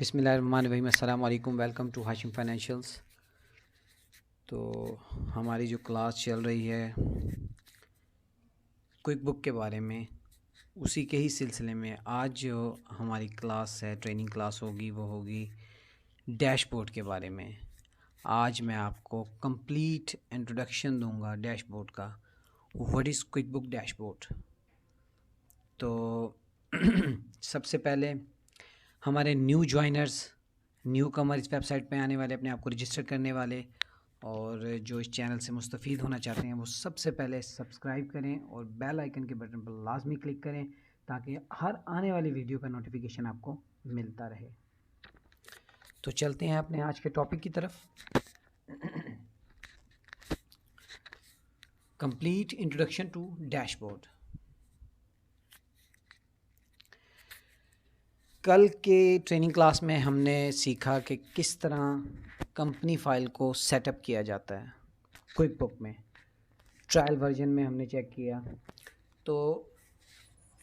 बिस्मिल्लाहिर्रहमानिर्रहीम, अस्सलाम वालेकुम। Welcome to Hashim financials. तो हमारी जो क्लास चल रही है क्विक बुक के बारे में, उसी के ही सिलसिले में आज जो हमारी क्लास है, ट्रेनिंग क्लास होगी, वो होगी डैशबोर्ड के बारे में। आज मैं आपको कंप्लीट इंट्रोडक्शन दूंगा डैशबोर्ड का। What is quick book dashboard. तो सबसे पहले हमारे न्यू ज्वाइनर्स, न्यू कमर इस वेबसाइट पे आने वाले, अपने आप को रजिस्टर करने वाले और जो इस चैनल से मुस्तफ़ीद होना चाहते हैं, वो सबसे पहले सब्सक्राइब करें और बेल आइकन के बटन पर लाजमी क्लिक करें ताकि हर आने वाली वीडियो का नोटिफिकेशन आपको मिलता रहे। तो चलते हैं अपने आज के टॉपिक की तरफ। Complete introduction to dashboard. कल के ट्रेनिंग क्लास में हमने सीखा कि किस तरह कंपनी फ़ाइल को सेटअप किया जाता है क्विक बुक में। ट्रायल वर्जन में हमने चेक किया, तो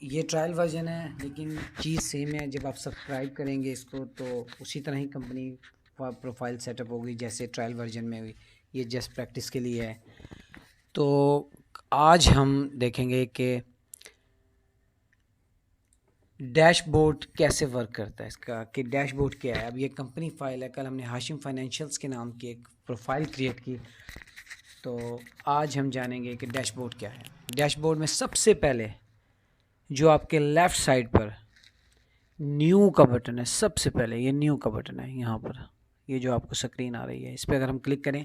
ये ट्रायल वर्जन है लेकिन चीज़ सेम है। जब आप सब्सक्राइब करेंगे इसको तो उसी तरह ही कंपनी प्रोफाइल सेटअप होगी जैसे ट्रायल वर्जन में हुई। ये जस्ट प्रैक्टिस के लिए है। तो आज हम देखेंगे कि डैशबोर्ड कैसे वर्क करता है इसका, कि डैशबोर्ड क्या है। अब ये कंपनी फ़ाइल है। कल हमने हाशिम फाइनेंशियल्स के नाम की एक प्रोफाइल क्रिएट की, तो आज हम जानेंगे कि डैशबोर्ड क्या है। डैशबोर्ड में सबसे पहले जो आपके लेफ़्ट साइड पर न्यू का बटन है, सबसे पहले ये न्यू का बटन है। यहाँ पर ये जो आपको स्क्रीन आ रही है, इस पर अगर हम क्लिक करें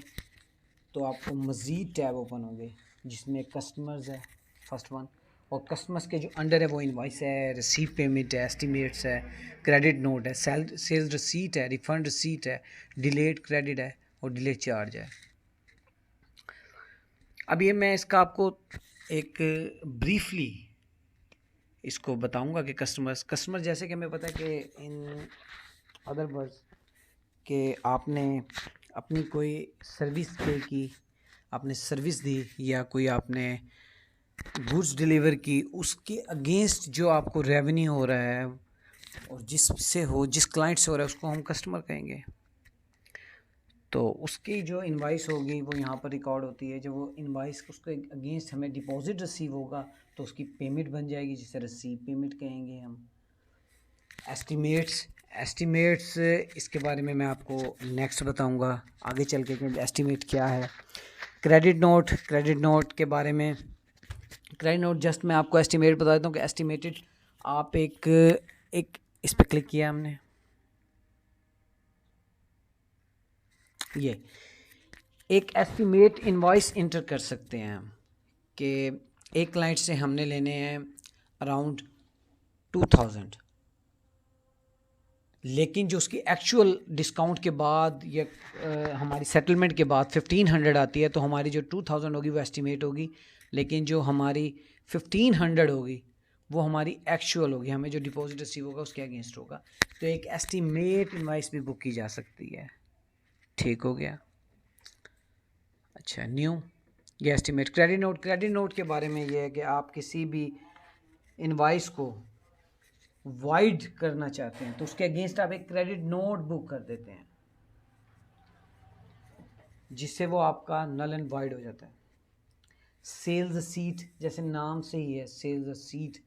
तो आपको मज़ीद टैब ओपन होंगे जिसमें कस्टमर्स है फर्स्ट वन, और कस्टमर्स के जो अंडर है वो इनवॉइस है, रिसीव पेमेंट है, एस्टीमेट्स है, क्रेडिट नोट है, सेल्स रिसीट है, रिफ़ंड रिसीट है, डिलेड क्रेडिट है और डिले चार्ज है। अब ये मैं इसका आपको एक ब्रीफली इसको बताऊंगा कि कस्टमर जैसे कि हमें पता है कि इन अदर वर्ड्स कि आपने अपनी कोई सर्विस पे की, आपने सर्विस दी या कोई आपने गुड्स डिलीवर की, उसके अगेंस्ट जो आपको रेवेन्यू हो रहा है और जिस क्लाइंट से हो रहा है उसको हम कस्टमर कहेंगे। तो उसकी जो इनवाइस होगी वो यहाँ पर रिकॉर्ड होती है। जब वो इनवाइस उसके अगेंस्ट हमें डिपॉजिट रिसीव होगा तो उसकी पेमेंट बन जाएगी जिसे रिसीव पेमेंट कहेंगे हम। एस्टीमेट्स इसके बारे में मैं आपको नेक्स्ट बताऊंगा आगे चल के कि एस्टीमेट क्या है। क्रेडिट नोट के बारे में, क्रेडिट नोट जस्ट मैं आपको एस्टीमेट बता देता हूँ कि एस्टीमेटेड आप एक इस पर क्लिक किया हमने, ये एक एस्टीमेट इनवॉइस इंटर कर सकते हैं हम कि एक क्लाइंट से हमने लेने हैं अराउंड 2000, लेकिन जो उसकी एक्चुअल डिस्काउंट के बाद या हमारी सेटलमेंट के बाद 1500 आती है, तो हमारी जो 2000 होगी वो एस्टीमेट होगी, लेकिन जो हमारी 1500 होगी वो हमारी एक्चुअल होगी। हमें जो डिपॉजिट रिसीव होगा उसके अगेंस्ट होगा। तो एक एस्टीमेट इनवाइस भी बुक की जा सकती है। ठीक हो गया। अच्छा, न्यू ये एस्टीमेट। क्रेडिट नोट के बारे में ये है कि आप किसी भी इनवाइस को वाइड करना चाहते हैं तो उसके अगेंस्ट आप एक क्रेडिट नोट बुक कर देते हैं जिससे वो आपका नल एंड वाइड हो जाता है। सेल्स रसीट, जैसे नाम से ही है, सेल्स रसीट,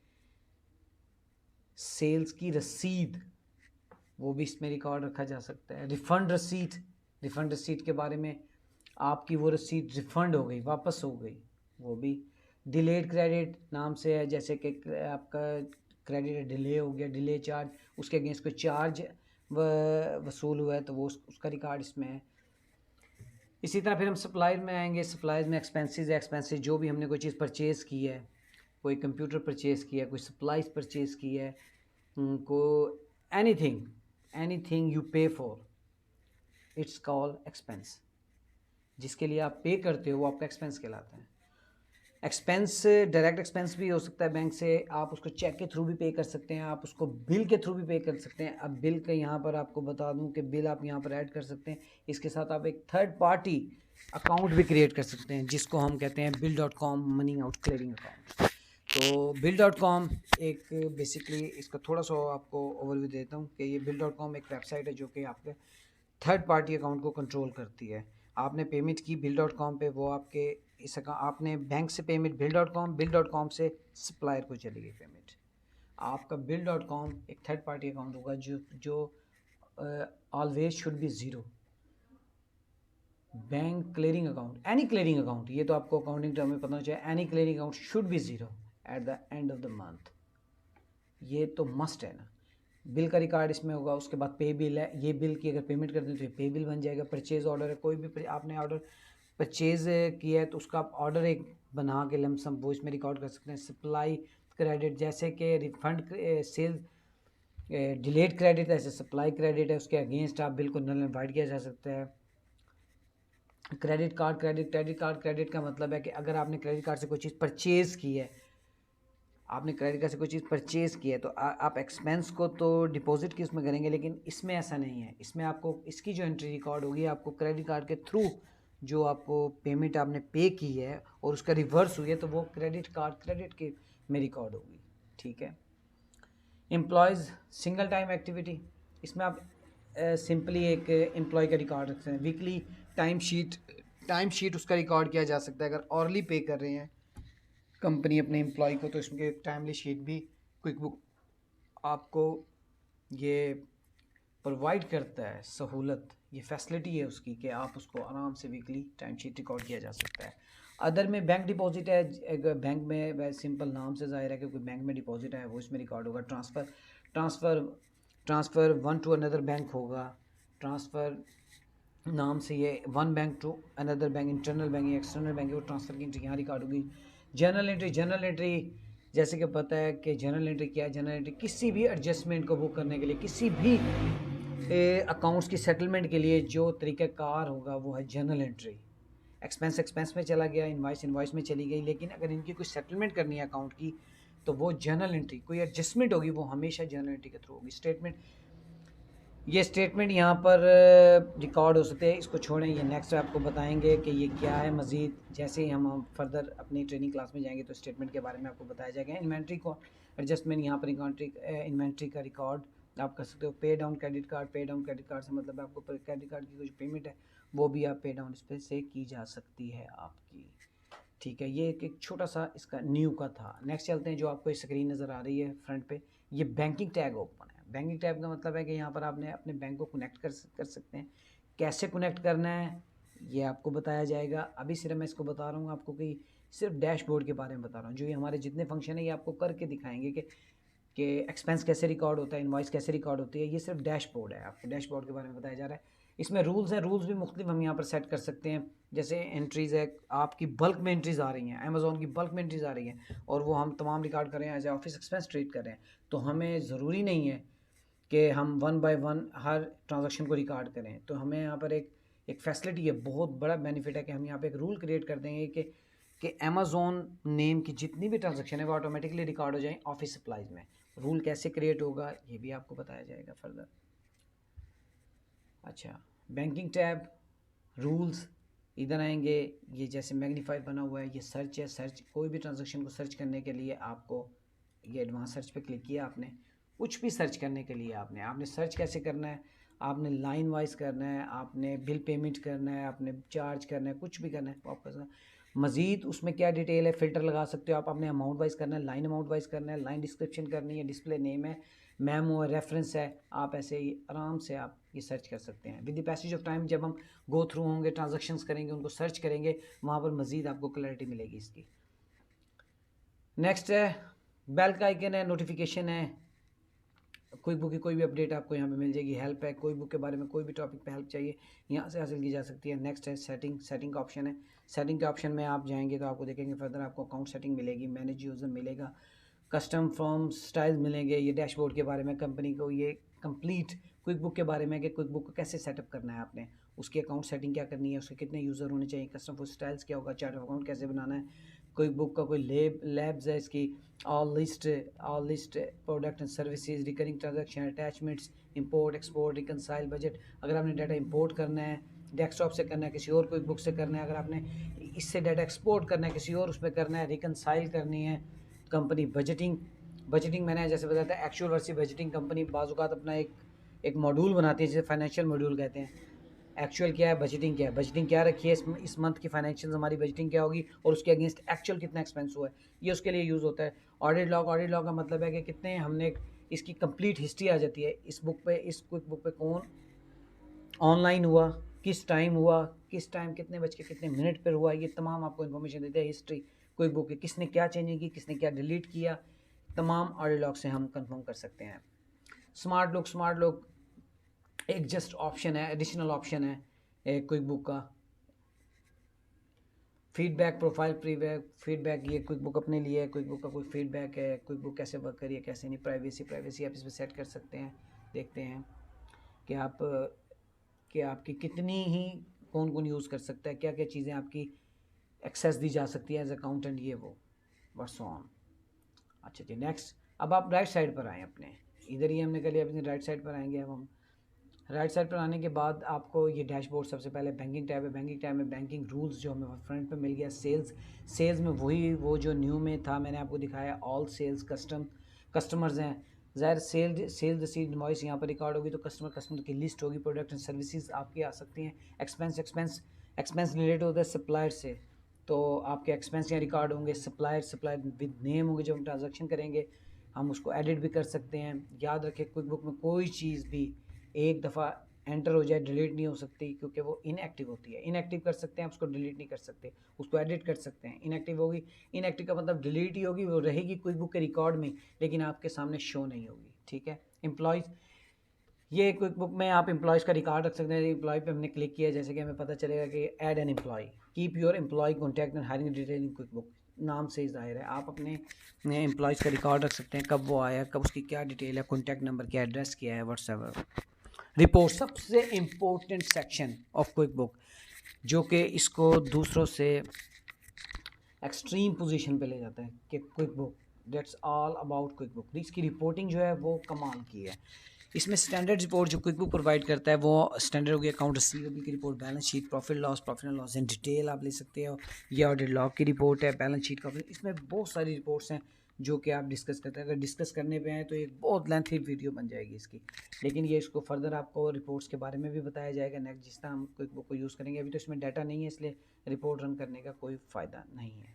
सेल्स की रसीद, वो भी इसमें रिकॉर्ड रखा जा सकता है। रिफ़ंड रसीट के बारे में, आपकी वो रसीद रिफ़ंड हो गई, वापस हो गई, वो भी। डिलेड क्रेडिट नाम से है, जैसे कि आपका क्रेडिट डिले हो गया, डिले चार्ज, उसके अगेंस्ट कोई चार्ज वसूल हुआ है तो वो उसका रिकॉर्ड इसमें है। इसी तरह फिर हम सप्लायर में आएंगे। सप्लायर में एक्सपेंसेस जो भी हमने कोई चीज़ परचेज़ की है, कोई कंप्यूटर परचेज़ किया है, कोई सप्लाईज परचेज़ की है, को एनीथिंग यू पे फॉर इट्स कॉल्ड एक्सपेंस। जिसके लिए आप पे करते हो वो आपका एक्सपेंस कहलाता है। एक्सपेंस डायरेक्ट एक्सपेंस भी हो सकता है बैंक से, आप उसको चेक के थ्रू भी पे कर सकते हैं, आप उसको बिल के थ्रू भी पे कर सकते हैं। अब बिल के यहाँ पर आपको बता दूं कि बिल आप यहाँ पर ऐड कर सकते हैं। इसके साथ आप एक थर्ड पार्टी अकाउंट भी क्रिएट कर सकते हैं जिसको हम कहते हैं bill.com money out clearing account. तो bill.com एक बेसिकली इसका थोड़ा सा आपको ओवरव्यू देता हूँ कि ये bill.com एक वेबसाइट है जो कि आपके थर्ड पार्टी अकाउंट को कंट्रोल करती है। आपने पेमेंट की bill.com पे, वो आपके इस आपने बैंक से पेमेंट bill.com से सप्लायर को चली गई पेमेंट। आपका bill.com एक थर्ड पार्टी अकाउंट होगा जो always should be zero. Bank clearing account, any clearing account, ये तो आपको अकाउंटिंग टर्म में पता चाहिए, any clearing account should be zero at the end of the month. ये तो मस्ट है ना। बिल का रिकॉर्ड इसमें होगा, उसके बाद पे बिल है, ये बिल की अगर पेमेंट कर दें तो ये पे बिल बन जाएगा। परचेज ऑर्डर है, कोई भी आपने ऑर्डर परचेज किया है तो उसका ऑर्डर एक बना के लमसम वो इसमें रिकॉर्ड कर सकते हैं। सप्लाई क्रेडिट, जैसे कि रिफंड सेल डिलेड क्रेडिट, ऐसे सप्लाई क्रेडिट है, उसके अगेंस्ट आप बिल को नल एंड वाइड किया जा सकता है। क्रेडिट कार्ड, क्रेडिट का मतलब है कि अगर आपने क्रेडिट कार्ड से कोई चीज़ परचेज़ की है, आपने क्रेडिट कार्ड से कोई चीज़ परचेज़ की है तो आप एक्सपेंस को तो डिपॉजिट की उसमें करेंगे, लेकिन इसमें ऐसा नहीं है। इसमें आपको इसकी जो एंट्री रिकॉर्ड होगी, आपको क्रेडिट कार्ड के थ्रू जो आपको पेमेंट आपने पे की है और उसका रिवर्स हुई है तो वो क्रेडिट कार्ड क्रेडिट के में रिकॉर्ड होगी। ठीक है। एम्प्लॉयज़ सिंगल टाइम एक्टिविटी, इसमें आप सिंपली एक एम्प्लॉय का रिकॉर्ड रखते हैं। वीकली टाइम शीट उसका रिकॉर्ड किया जा सकता है। अगर ऑरली पे कर रहे हैं कंपनी अपने एम्प्लॉय को तो इसमें टाइमली शीट भी क्विक बुक आपको ये प्रोवाइड करता है सहूलत। ये फैसिलिटी है उसकी कि आप उसको आराम से वीकली टाइम शीट रिकॉर्ड किया जा सकता है। अदर में बैंक डिपॉजिट है, एक बैंक में सिंपल नाम से ज़ाहिर है कि कोई बैंक में डिपॉजिट है वो इसमें रिकॉर्ड होगा। Transfer one to another bank होगा। ट्रांसफ़र नाम से ये one bank to another bank, internal bank या एक्सटर्नल बैंक है, वो ट्रांसफ़र की एंट्री यहाँ रिकॉर्ड होगी। जनरल एंट्री जैसे कि पता है कि जनरल एंट्री क्या है। जनरल एंट्री किसी भी एडजस्टमेंट को बुक करने के लिए, किसी भी अकाउंट्स की सेटलमेंट के लिए जो तरीक़ाकार होगा वो है जनरल एंट्री। एक्सपेंस में चला गया, इनवाइस में चली गई, लेकिन अगर इनकी कोई सेटलमेंट करनी है अकाउंट की तो वो जनरल एंट्री, कोई एडजस्टमेंट होगी वो हमेशा जनरल एंट्री के थ्रू होगी। ये स्टेटमेंट यहाँ पर रिकॉर्ड हो सकते हैं, इसको छोड़ें, ये नेक्स्ट आपको बताएंगे कि ये क्या है। मज़ीद जैसे ही हम फर्दर अपनी ट्रेनिंग क्लास में जाएंगे तो स्टेटमेंट के बारे में आपको बताया जाएगा। इन्वेंट्री को एडजस्टमेंट, यहाँ पर इन्वेंट्री का रिकॉर्ड आप कर सकते हो। पे डाउन क्रेडिट कार्ड से मतलब आपको क्रेडिट कार्ड की कुछ पेमेंट है वो भी आप पे डाउन इस पर से की जा सकती है आपकी। ठीक है, ये एक छोटा सा इसका न्यू का था। नेक्स्ट चलते हैं, जो आपको स्क्रीन नज़र आ रही है फ्रंट पे, ये बैंकिंग टैग ओपन है। बैंकिंग टैब का मतलब है कि यहाँ पर आपने अपने बैंक को कनेक्ट कर सकते हैं। कैसे कनेक्ट करना है ये आपको बताया जाएगा। अभी सिर्फ मैं इसको बता रहा हूँ आपको कि सिर्फ डैशबोर्ड के बारे में बता रहा हूँ। जो ये हमारे जितने फंक्शन है ये आपको करके दिखाएंगे कि एक्सपेंस कैसे रिकॉर्ड होता है, इनवॉइस कैसे रिकॉर्ड होती है। ये सिर्फ डैशबोर्ड है, आपको डैशबोर्ड के बारे में बताया जा रहा है। इसमें रूल्स हैं, रूल्स भी मुख्तलिफ हम यहाँ पर सेट कर सकते हैं। जैसे एंट्रीज़ है, आपकी बल्क में एंट्रीज़ आ रही हैं, अमेज़ॉन की बल्क में एंट्रीज़ आ रही हैं और वो हम तमाम रिकॉर्ड कर रहे हैं, as a office expense treat कर रहे हैं, तो हमें ज़रूरी नहीं है कि हम one by one her transaction को रिकॉर्ड करें। तो हमें यहाँ पर एक फैसिलिटी है, बहुत बड़ा बेनिफिट है कि हम यहाँ पे एक रूल क्रिएट कर देंगे कि अमेज़ॉन नेम की जितनी भी ट्रांजेक्शन है वो ऑटोमेटिकली रिकॉर्ड हो जाए ऑफिस सप्लाइज में। रूल कैसे क्रिएट होगा ये भी आपको बताया जाएगा फर्दर। अच्छा, बैंकिंग टैब, रूल्स इधर आएंगे। ये जैसे मैग्नीफाई बना हुआ है, ये सर्च है। सर्च, कोई भी ट्रांजेक्शन को सर्च करने के लिए आपको ये एडवांस सर्च पे क्लिक किया आपने। कुछ भी सर्च करने के लिए आपने सर्च कैसे करना है, आपने लाइन वाइज करना है, आपने बिल पेमेंट करना है, आपने चार्ज करना है, कुछ भी करना है वापस। मज़ीद उसमें क्या डिटेल है, फ़िल्टर लगा सकते हो आप। अपने अमाउंट वाइज करना है, लाइन अमाउंट वाइज करना है, लाइन डिस्क्रिप्शन करनी है, डिस्प्ले नेम है, मेमो है, रेफरेंस है। आप ऐसे ही आराम से आप ये सर्च कर सकते हैं। With the passage of time जब हम गो थ्रू होंगे, ट्रांजेक्शन्स करेंगे, उनको सर्च करेंगे, वहाँ पर मज़ीद आपको क्लैरिटी मिलेगी इसकी। नेक्स्ट है बेल का आइकन है, नोटिफिकेशन है। क्विक बुक की कोई भी अपडेट आपको यहाँ पे मिल जाएगी। हेल्प है, कोई बुक के बारे में कोई भी टॉपिक पे हेल्प चाहिए यहाँ से हासिल की जा सकती है। नेक्स्ट है सेटिंग का ऑप्शन है। सेटिंग के ऑप्शन में आप जाएंगे तो आपको देखेंगे फर्दर आपको अकाउंट सेटिंग मिलेगी, मैनेज यूज़र मिलेगा, कस्टम फॉर्म स्टाइल मिलेंगे। ये डैशबोर्ड के बारे में कंपनी को ये कंप्लीट क्विक बुक के बारे में कि क्विक बुक को कैसे सेटअप करना है आपने, उसकी अकाउंट सेटिंग क्या करनी है, उसके कितने यूज़र होने चाहिए, कस्टम फॉर स्टाइल्स क्या होगा, चार्ट ऑफ अकाउंट कैसे बनाना है। क्विक बुक का कोई लैब्स है इसकी, all list product and services, recurring transaction, attachments, import export, reconcile budget. अगर आपने डाटा इंपोर्ट करना है डेस्कटॉप से करना है, किसी और क्विक बुक से करना है, अगर आपने इससे डाटा एक्सपोर्ट करना है किसी और उस पर करना है, रिकनसाइल करनी है, कंपनी बजटिंग मैंने जैसे बताया था, एक्चुअल वर्सेस बजटिंग। कंपनी बाज़-औक़ात अपना एक मॉड्यूल बनाती है जिसे फाइनेंशियल मॉड्यूल कहते हैं। एक्चुअल क्या है, बजटिंग क्या है, बजटिंग क्या रखी है, इस मंथ की फाइनेंशियल हमारी बजटिंग क्या होगी और उसके अगेंस्ट एक्चुअल कितना एक्सपेंस हुआ है, ये उसके लिए यूज़ होता है। ऑडिट लॉग का मतलब है कि कितने हमने, इसकी कंप्लीट हिस्ट्री आ जाती है इस बुक पे, इस क्विक बुक पे कौन ऑनलाइन हुआ, किस टाइम हुआ, किस टाइम कितने बज के कितने मिनट पर हुआ, ये तमाम आपको इन्फॉर्मेशन देते हैं। हिस्ट्री क्विक बुक की, किसने क्या चेंजिंग की, किसने क्या डिलीट किया, तमाम ऑडिट लॉग से हम कंफर्म कर सकते हैं। स्मार्ट लुक एक जस्ट ऑप्शन है, एडिशनल ऑप्शन है एक क्विक बुक का। फीडबैक प्रोफाइल फीडबैक, ये क्विक बुक अपने लिए है, क्विक बुक का कोई फीडबैक है, क्विक बुक कैसे वर्क करिए कैसे नहीं। प्राइवेसी आप इसमें सेट कर सकते हैं। देखते हैं कि आपकी कितनी ही कौन यूज़ कर सकता है, क्या क्या चीज़ें आपकी एक्सेस दी जा सकती है एज अकाउंटेंट, ये वो व्हाट्स ऑन। अच्छा जी, नेक्स्ट अब आप राइट साइड पर आएँ अपने, इधर ही हमने कर लिया, अपनी राइट साइड पर आएंगे। अब हम राइट साइड पर आने के बाद आपको ये डैशबोर्ड, सबसे पहले बैंकिंग टैब है। बैंकिंग टैब में बैंकिंग रूल्स जो हमें फ्रंट पे मिल गया। सेल्स में वही वो जो न्यू में था मैंने आपको दिखाया, ऑल सेल्स कस्टमर्स हैं। ज़ाहिर सेल रसीद इनवॉइस यहाँ पर रिकॉर्ड होगी तो कस्टमर की लिस्ट होगी, प्रोडक्ट एंड सर्विसेज आपकी आ सकती हैं। एक्सपेंस रिलेटेड होता है सप्लायर से, तो आपके एक्सपेंस यहाँ रिकॉर्ड होंगे। सप्लायर विद नेम होंगे, जो हम ट्रांजेक्शन करेंगे हम उसको एडिट भी कर सकते हैं। याद रखें क्विक बुक में कोई चीज़ भी एक दफ़ा एंटर हो जाए डिलीट नहीं हो सकती, क्योंकि वो इनएक्टिव होती है। इनएक्टिव कर सकते हैं, उसको डिलीट नहीं कर सकते, उसको एडिट कर सकते हैं। इनएक्टिव होगी, इनएक्टिव का मतलब डिलीट ही होगी, वो रहेगी क्विक बुक के रिकॉर्ड में लेकिन आपके सामने शो नहीं होगी। ठीक है। एम्प्लॉयज़, ये क्विक बुक में आप एम्प्लॉयज़ का रिकॉर्ड रख सकते हैं। एम्प्लॉय पे हमने क्लिक किया, जैसे कि हमें पता चलेगा कि add an employ, keep your employ contact and hiring detail in quick book. नाम से ही जाहिर है आप अपने एम्प्लॉयज़ का रिकॉर्ड रख सकते हैं, कब वो आया, कब उसकी क्या डिटेल है, कॉन्टैक्ट नंबर क्या, एड्रेस क्या है, व्हाट्सएवर। रिपोर्ट सबसे important section of quick book, जो कि इसको दूसरों से एक्सट्रीम पोजीशन पे ले जाता है कि quick book that's all about quick book. इसकी रिपोर्टिंग जो है वो कमाल की है। इसमें स्टैंडर्ड रिपोर्ट जो क्विक बुक प्रोवाइड करता है वो स्टैंडर्ड हो गया अकाउंट रिसीवेबल की report, balance sheet, profit and loss in detail आप ले सकते हो। ये ऑडिट लॉग की रिपोर्ट है, बैलेंस शीट का। इसमें बहुत सारी रिपोर्ट्स हैं जो कि आप डिस्कस करते हैं। अगर डिस्कस करने पे आए तो एक बहुत लेंथी वीडियो बन जाएगी इसकी, लेकिन ये इसको फर्दर आपको रिपोर्ट्स के बारे में भी बताया जाएगा नेक्स्ट जिस तरह हम क्विक बुक को यूज़ करेंगे। अभी तो इसमें डाटा नहीं है, इसलिए रिपोर्ट रन करने का कोई फ़ायदा नहीं है।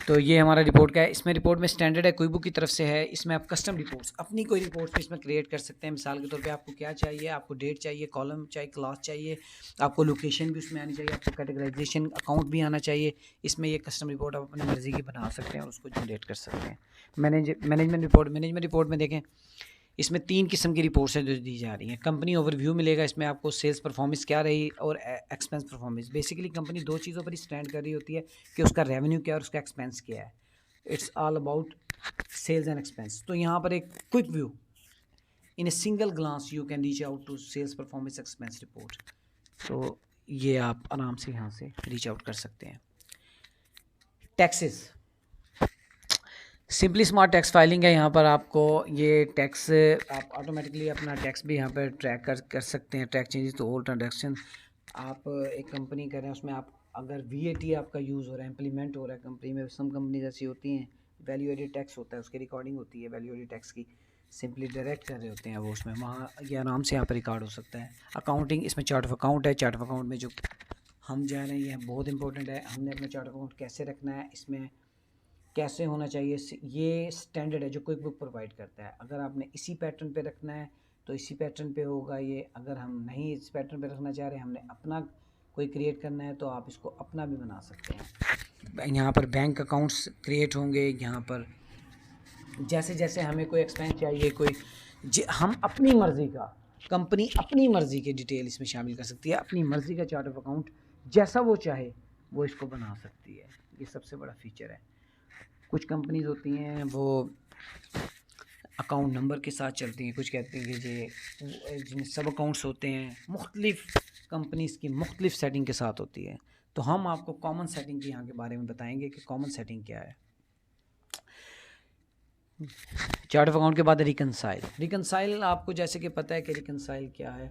तो ये हमारा रिपोर्ट का है। इसमें रिपोर्ट में स्टैंडर्ड है, क्विक बुक की तरफ से है। इसमें आप कस्टम रिपोर्ट्स, अपनी कोई रिपोर्ट्स भी इसमें क्रिएट कर सकते हैं। मिसाल के तौर पे आपको क्या चाहिए, आपको डेट चाहिए, कॉलम चाहिए, क्लास चाहिए, आपको लोकेशन भी उसमें आनी चाहिए, आपको कैटेगराइजेशन अकाउंट भी आना चाहिए। इसमें ये कस्टम रिपोर्ट आप अपनी मर्ज़ी की बना सकते हैं और उसको जनरेट कर सकते हैं। मैनेजमेंट रिपोर्ट में देखें, इसमें 3 किस्म की रिपोर्ट्स हैं जो दी जा रही हैं। कंपनी ओवरव्यू मिलेगा, इसमें आपको सेल्स परफॉर्मेंस क्या रही और एक्सपेंस परफॉर्मेंस। बेसिकली कंपनी 2 चीज़ों पर ही स्टैंड कर रही होती है कि उसका रेवेन्यू क्या है और उसका एक्सपेंस क्या है। It's all about sales and expense. तो यहाँ पर एक quick view in a single glance you can reach out to sales performance expense report. तो ये आप आराम से यहाँ से रीच आउट कर सकते हैं। Taxes, simply smart tax filing है। यहाँ पर आपको ये टैक्स, आप ऑटोमेटिकली अपना टैक्स भी यहाँ पर ट्रैक कर सकते हैं। टैक्स चेंजेस तो ऑल ट्रांजेक्शन आप एक कंपनी कर रहे हैं, उसमें आप अगर VAT आपका यूज़ हो रहा है, इम्प्लीमेंट हो रहा है कंपनी में, सम कंपनीज ऐसी होती हैं वैल्यू एडेड टैक्स होता है, उसकी रिकॉर्डिंग होती है वैल्यू एडेड टैक्स की, सिंपली डायरेक्ट कर रहे होते हैं वो, उसमें वहाँ ये आराम से यहाँ पर रिकॉर्ड हो सकता है। अकाउंटिंग, इसमें चार्ट ऑफ अकाउंट है। चार्ट ऑफ अकाउंट में जो हम जा रहे हैं ये बहुत इंपॉर्टेंट है, हमने अपना चार्ट ऑफ अकाउंट कैसे रखना है, इसमें कैसे होना चाहिए, ये स्टैंडर्ड है जो क्विक बुक प्रोवाइड करता है। अगर आपने इसी पैटर्न पे रखना है तो इसी पैटर्न पे होगा ये। अगर हम नहीं इस पैटर्न पे रखना चाह रहे हैं, हमने अपना कोई क्रिएट करना है, तो आप इसको अपना भी बना सकते हैं। यहाँ पर बैंक अकाउंट्स क्रिएट होंगे। यहाँ पर जैसे जैसे हमें कोई एक्सपेंस चाहिए, हम अपनी मर्ज़ी का, कंपनी अपनी मर्ज़ी के डिटेल इसमें शामिल कर सकती है। अपनी मर्ज़ी का चार्ट ऑफ अकाउंट जैसा वो चाहे वो इसको बना सकती है। ये सबसे बड़ा फीचर है। कुछ कंपनीज होती हैं वो अकाउंट नंबर के साथ चलती हैं, कुछ कहती हैं कि जिनमें सब अकाउंट्स होते हैं, मुख्तलिफ कंपनीज़ की मुख्तलिफ सेटिंग के साथ होती है। तो हम आपको कॉमन सेटिंग की यहाँ के बारे में बताएंगे कि कॉमन सेटिंग क्या है। चार्ट ऑफ अकाउंट के बाद रिकनसाइल आपको जैसे कि पता है कि रिकनसाइल क्या है।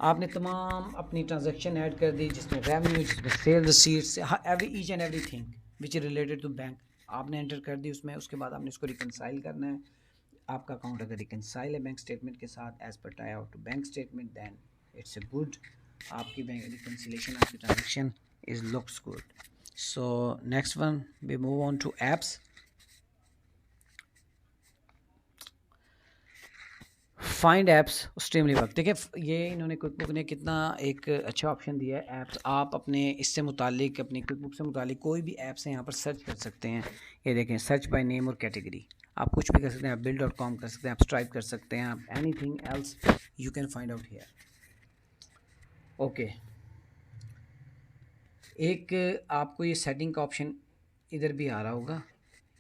आपने तमाम अपनी ट्रांजैक्शन ऐड कर दी, जिसमें रेवेन्यू, जिसमें sale receipts, each and everything which is related to bank आपने एंटर कर दी उसमें, उसके बाद आपने इसको रिकनसाइल करना है। आपका अकाउंट अगर रिकनसाइल है बैंक स्टेटमेंट के साथ as per tie out to bank statement, then it's a good, आपकी बैंक रिकनसिलेशन, आपकी transaction is looks good. So next one we move on to apps. Find apps extremely work. देखिए ये इन्होंने QuickBook ने कितना एक अच्छा ऑप्शन दिया है ऐप्स। आप अपने इससे मुतालिक अपनी क्विकबुक से मुतालिक कोई भी ऐप्स हैं यहाँ पर सर्च कर सकते हैं। ये देखें, सर्च बाय नेम और कैटेगरी, आप कुछ भी कर सकते हैं। आप bill.com कर सकते हैं, आप स्ट्राइप कर सकते हैं, आप anything else you can find out here. Okay, एक आपको ये सेटिंग का ऑप्शन इधर भी आ रहा होगा,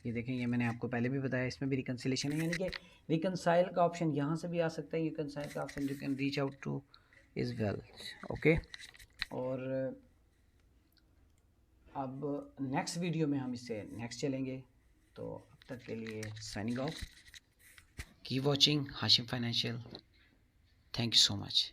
ये देखें, ये मैंने आपको पहले भी बताया, इसमें भी रिकनसिलेशन है, यानी कि रिकनसाइल का ऑप्शन यहाँ से भी आ सकता है। रिकनसाइल का option you can reach out two is well. Okay, और अब नेक्स्ट वीडियो में हम इससे नेक्स्ट चलेंगे। तो अब तक के लिए signing off, keep watching Hashim financial. Thank you so much.